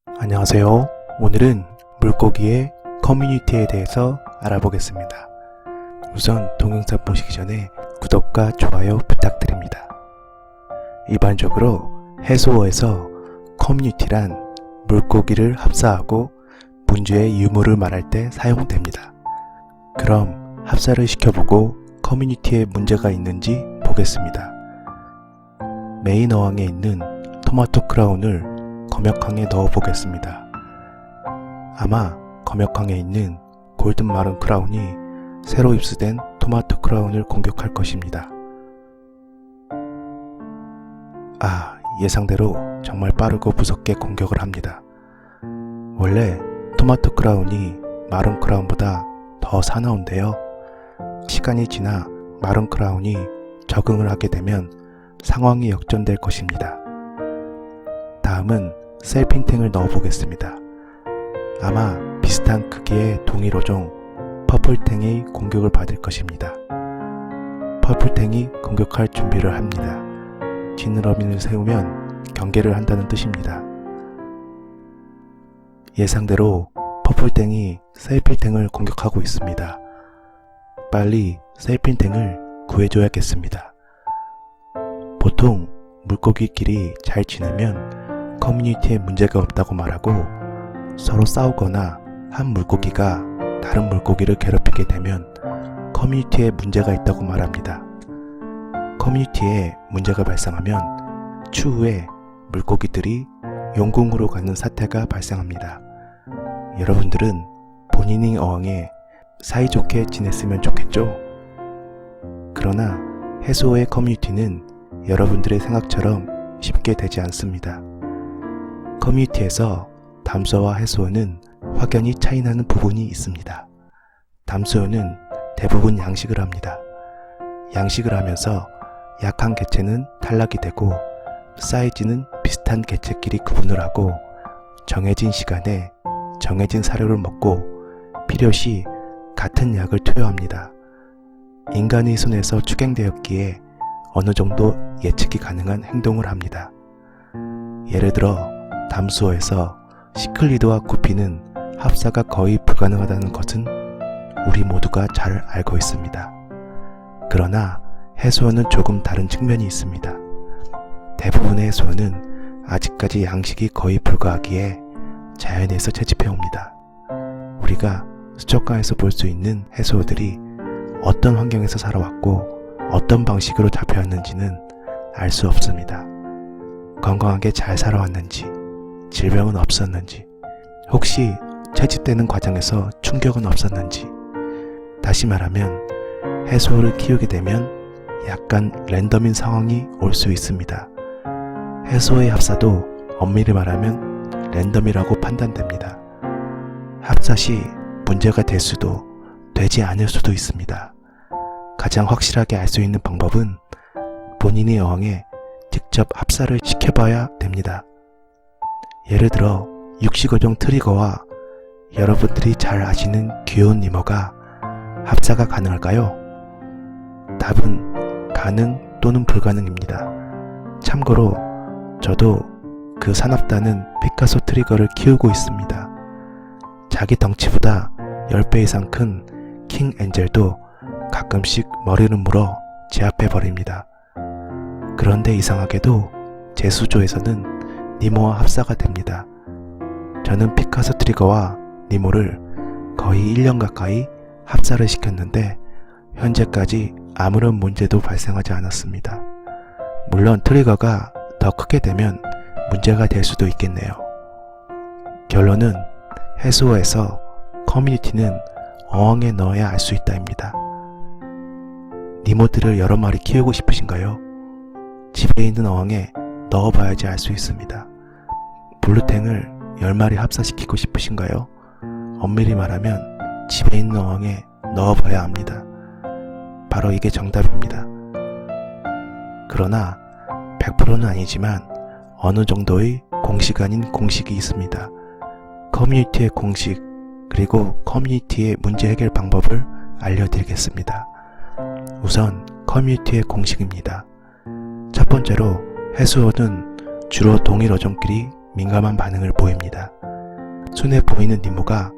안녕하세요. 오늘은 물고기의 커뮤니티에 대해서 알아보겠습니다. 우선 동영상 보시기 전에 구독과 좋아요 부탁드립니다. 일반적으로 해수어에서 커뮤니티란 물고기를 합사하고 문제의 유무를 말할 때 사용됩니다. 그럼 합사를 시켜보고 커뮤니티에 문제가 있는지 보겠습니다. 메인 어항에 있는 토마토 크라운을 검역항에 넣어 보겠습니다. 아마 검역항에 있는 골든 마른 크라운이 새로 입수된 토마토 크라운을 공격할 것입니다. 예상대로 정말 빠르고 무섭게 공격을 합니다. 원래 토마토 크라운이 마른 크라운보다 더 사나운데요. 시간이 지나 마른 크라운이 적응을 하게 되면 상황이 역전될 것입니다. 다음은 셀핑탱을 넣어 보겠습니다. 아마 비슷한 크기의 동일어종 퍼플탱이 공격을 받을 것입니다. 퍼플탱이 공격할 준비를 합니다. 지느러미를 세우면 경계를 한다는 뜻입니다. 예상대로 퍼플탱이 셀핑탱을 공격하고 있습니다. 빨리 셀핑탱을 구해줘야겠습니다. 보통 물고기끼리 잘 지내면 커뮤니티에 문제가 없다고 말하고, 서로 싸우거나 한 물고기가 다른 물고기를 괴롭히게 되면 커뮤니티에 문제가 있다고 말합니다. 커뮤니티에 문제가 발생하면 추후에 물고기들이 용궁으로 가는 사태가 발생합니다. 여러분들은 본인의 어항에 사이좋게 지냈으면 좋겠죠? 그러나 해수어의 커뮤니티는 여러분들의 생각처럼 쉽게 되지 않습니다. 커뮤니티에서 담수어와 해수어는 확연히 차이나는 부분이 있습니다. 담수어는 대부분 양식을 합니다. 양식을 하면서 약한 개체는 탈락이 되고 사이즈는 비슷한 개체끼리 구분을 하고 정해진 시간에 정해진 사료를 먹고 필요시 같은 약을 투여합니다. 인간의 손에서 축행되었기에 어느 정도 예측이 가능한 행동을 합니다. 예를 들어 담수어에서 시클리드와 구피는 합사가 거의 불가능하다는 것은 우리 모두가 잘 알고 있습니다. 그러나 해수어는 조금 다른 측면이 있습니다. 대부분의 해수어는 아직까지 양식이 거의 불가하기에 자연에서 채집해옵니다. 우리가 수족관에서 볼 수 있는 해수어들이 어떤 환경에서 살아왔고 어떤 방식으로 잡혀왔는지는 알 수 없습니다. 건강하게 잘 살아왔는지, 질병은 없었는지, 혹시 채집되는 과정에서 충격은 없었는지, 다시 말하면 해수어를 키우게 되면 약간 랜덤인 상황이 올 수 있습니다. 해수어의 합사도 엄밀히 말하면 랜덤이라고 판단됩니다. 합사 시 문제가 될 수도 되지 않을 수도 있습니다. 가장 확실하게 알 수 있는 방법은 본인의 어항에 직접 합사를 시켜봐야 됩니다. 예를 들어 육식어종 트리거와 여러분들이 잘 아시는 귀여운 니모가 합사가 가능할까요? 답은 가능 또는 불가능입니다. 참고로 저도 그 사납다는 피카소 트리거를 키우고 있습니다. 자기 덩치보다 10배 이상 큰 킹 엔젤도 가끔씩 머리를 물어 제압해버립니다. 그런데 이상하게도 제 수조에서는 니모와 합사가 됩니다. 저는 피카소 트리거와 니모를 거의 1년 가까이 합사를 시켰는데 현재까지 아무런 문제도 발생하지 않았습니다. 물론 트리거가 더 크게 되면 문제가 될 수도 있겠네요. 결론은 해수어에서 커뮤니티는 어항에 넣어야 알 수 있다입니다. 니모들을 여러 마리 키우고 싶으신가요? 집에 있는 어항에 넣어봐야지 알 수 있습니다. 블루탱을 10마리 합사시키고 싶으신가요? 엄밀히 말하면 집에 있는 어항에 넣어봐야 합니다. 바로 이게 정답입니다. 그러나 100%는 아니지만 어느 정도의 공식 아닌 공식이 있습니다. 커뮤니티의 공식, 그리고 커뮤니티의 문제 해결 방법을 알려드리겠습니다. 우선 커뮤니티의 공식입니다. 첫 번째로 해수어는 주로 동일 어종끼리 민감한 반응을 보입니다. 손에 보이는 니모가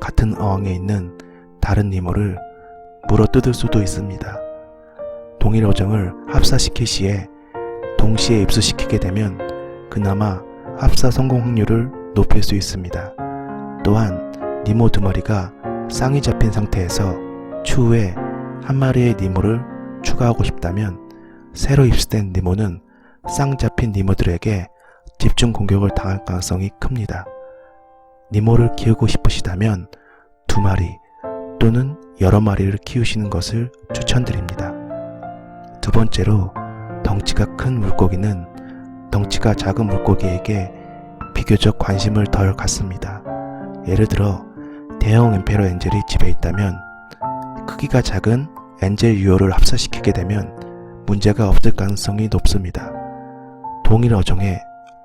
같은 어항에 있는 다른 니모를 물어뜯을 수도 있습니다. 동일 어종을 합사시킬 시에 동시에 입수시키게 되면 그나마 합사 성공 확률을 높일 수 있습니다. 또한 니모 두 마리가 쌍이 잡힌 상태에서 추후에 한 마리의 니모를 추가하고 싶다면 새로 입수된 니모는 쌍 잡힌 니모들에게 집중 공격을 당할 가능성이 큽니다. 니모를 키우고 싶으시다면 두 마리 또는 여러 마리를 키우시는 것을 추천드립니다. 두 번째로, 덩치가 큰 물고기는 덩치가 작은 물고기에게 비교적 관심을 덜 갖습니다. 예를 들어 대형 엠페러 엔젤이 집에 있다면 크기가 작은 엔젤 유어를 합사시키게 되면 문제가 없을 가능성이 높습니다. 동일 어종의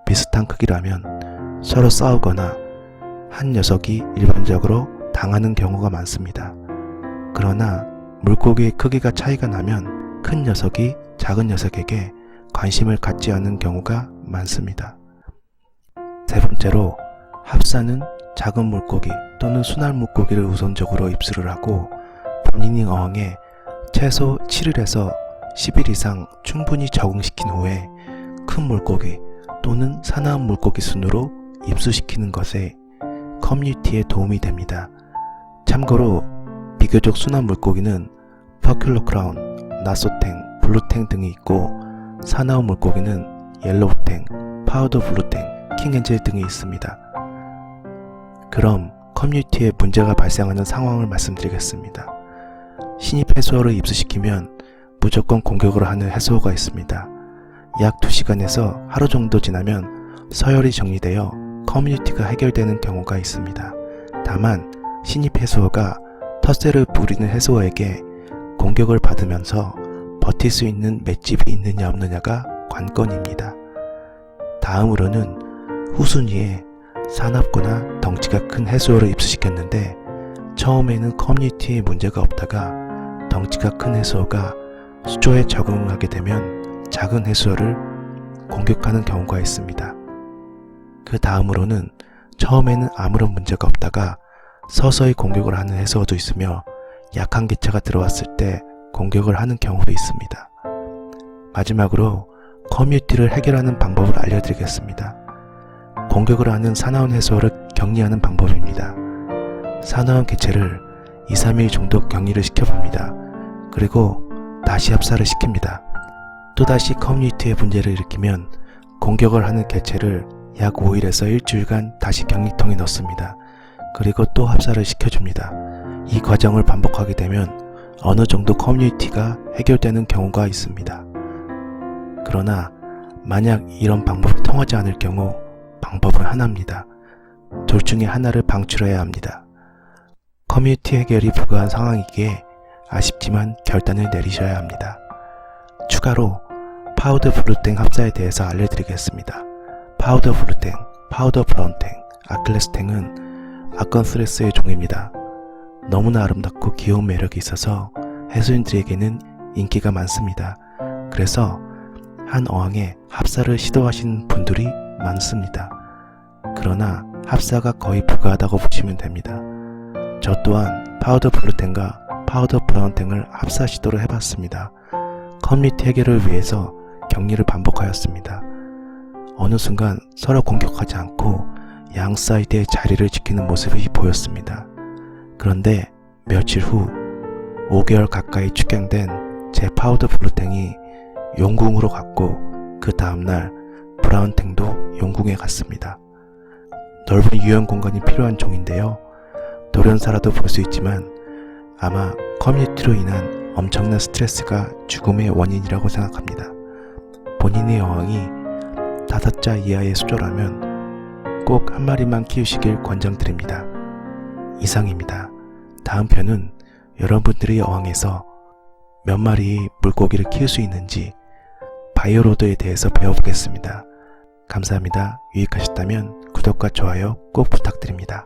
비슷한 크기라면 서로 싸우거나 한 녀석이 일반적으로 당하는 경우가 많습니다. 그러나 물고기의 크기가 차이가 나면 큰 녀석이 작은 녀석에게 관심을 갖지 않는 경우가 많습니다. 세 번째로, 합사는 작은 물고기 또는 순할 물고기를 우선적으로 입수를 하고 본인이 어항에 최소 7일에서 10일 이상 충분히 적응시킨 후에 큰 물고기 또는 사나운 물고기 순으로 입수시키는 것에 커뮤니티에 도움이 됩니다. 참고로 비교적 순한 물고기는 퍼큘러 크라운, 나소탱, 블루탱 등이 있고 사나운 물고기는 옐로우탱, 파우더 블루탱, 킹엔젤 등이 있습니다. 그럼 커뮤니티에 문제가 발생하는 상황을 말씀드리겠습니다. 신입 해수어를 입수시키면 무조건 공격을 하는 해수어가 있습니다. 약 2시간에서 하루 정도 지나면 서열이 정리되어 커뮤니티가 해결되는 경우가 있습니다. 다만 신입 해수어가 텃세를 부리는 해수어에게 공격을 받으면서 버틸 수 있는 맷집이 있느냐 없느냐가 관건입니다. 다음으로는 후순위에 사납거나 덩치가 큰 해수어를 입수시켰는데 처음에는 커뮤니티에 문제가 없다가 덩치가 큰 해수어가 수조에 적응하게 되면 작은 해수어를 공격하는 경우가 있습니다. 그 다음으로는 처음에는 아무런 문제가 없다가 서서히 공격을 하는 해수어도 있으며 약한 기체가 들어왔을 때 공격을 하는 경우도 있습니다. 마지막으로 커뮤니티를 해결하는 방법을 알려드리겠습니다. 공격을 하는 사나운 해수어를 격리하는 방법입니다. 사나운 개체를 2-3일 정도 격리를 시켜봅니다. 그리고 다시 합사를 시킵니다. 또다시 커뮤니티에 문제를 일으키면 공격을 하는 개체를 약 5일에서 일주일간 다시 격리통에 넣습니다. 그리고 또 합사를 시켜줍니다. 이 과정을 반복하게 되면 어느 정도 커뮤니티가 해결되는 경우가 있습니다. 그러나 만약 이런 방법이 통하지 않을 경우 방법은 하나입니다. 둘 중에 하나를 방출해야 합니다. 커뮤니티 해결이 불가한 상황이기에 아쉽지만 결단을 내리셔야 합니다. 추가로 파우더 블루탱 합사에 대해서 알려드리겠습니다. 파우더 블루탱, 파우더 브라운탱, 아킬레스탱은 아컨스레스의 종입니다. 너무나 아름답고 귀여운 매력이 있어서 해수인들에게는 인기가 많습니다. 그래서 한 어항에 합사를 시도하시는 분들이 많습니다. 그러나 합사가 거의 불가하다고 보시면 됩니다. 저 또한 파우더 블루탱과 파우더 브라운탱을 합사 시도를 해봤습니다. 커뮤니티 해결을 위해서 격리를 반복하였습니다. 어느 순간 서로 공격하지 않고 양 사이드의 자리를 지키는 모습이 보였습니다. 그런데 며칠 후 5개월 가까이 축양된 제 파우더 블루탱이 용궁으로 갔고 그 다음날 브라운탱도 용궁에 갔습니다. 넓은 유형 공간이 필요한 종인데요. 돌연사라도 볼 수 있지만 아마 커뮤니티로 인한 엄청난 스트레스가 죽음의 원인이라고 생각합니다. 본인의 어항이 5자 이하의 수조라면 꼭 한 마리만 키우시길 권장드립니다. 이상입니다. 다음 편은 여러분들이 어항에서 몇 마리의 물고기를 키울 수 있는지 바이오로드에 대해서 배워보겠습니다. 감사합니다. 유익하셨다면 구독과 좋아요 꼭 부탁드립니다.